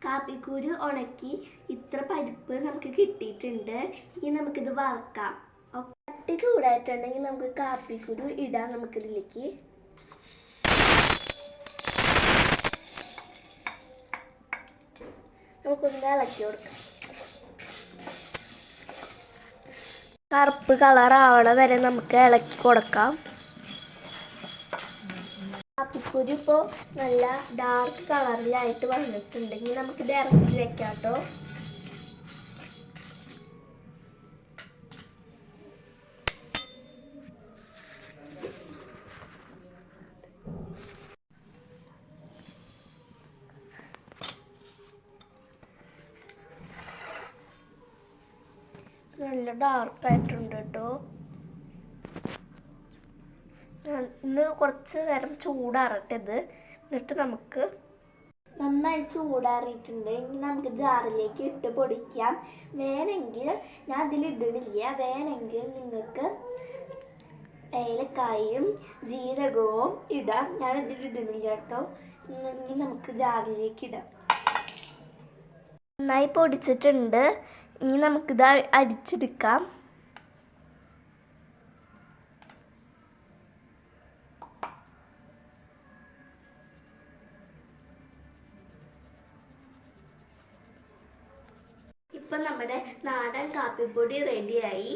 കാപ്പിക്കുരു ഉണക്കി ഇത്ര പരിപ്പ് നമുക്ക് കിട്ടിയിട്ടുണ്ട്. ഇനി നമുക്കിത് വറക്കാം. ചട്ടി ചൂടായിട്ടുണ്ടെങ്കിൽ നമുക്ക് കാപ്പിക്കുരു ഇടാം. നമുക്കിതിലേക്ക് നമുക്കൊന്ന് ഇളക്കി കൊടുക്കാം. കറുപ്പ് കളറാവണ വരെ നമുക്ക് ഇളക്കി കൊടുക്കാം. കാപ്പിക്കുരു ഇപ്പോൾ നല്ല ഡാർക്ക് കളറിലായിട്ട് വന്നിട്ടുണ്ടെങ്കിൽ നമുക്കിത് ഇറക്കി വെക്കാം കേട്ടോ. നല്ല ഡാർക്കായിട്ടുണ്ട് കേട്ടോ. ഇന്ന് കുറച്ച് നേരം ചൂടാറട്ടെ ഇത്. എന്നിട്ട് നമുക്ക് നന്നായി ചൂടാറിയിട്ടുണ്ട്. ഇനി നമുക്ക് ജാറിലേക്ക് ഇട്ട് പൊടിക്കാം. വേണമെങ്കിൽ ഞാൻ അതിലിടണില്ല. വേണമെങ്കിൽ നിങ്ങൾക്ക് ഏലക്കായും ജീരകവും ഇടാം. ഞാൻ ഇതിലിടണില്ല കേട്ടോ. ഇനി നമുക്ക് ജാറിലേക്ക് ഇടാം. നന്നായി പൊടിച്ചിട്ടുണ്ട്. ഇനി നമുക്കിത് അരിച്ചെടുക്കാം. ഇപ്പം നമ്മുടെ നാടൻ കാപ്പിപ്പൊടി റെഡിയായി.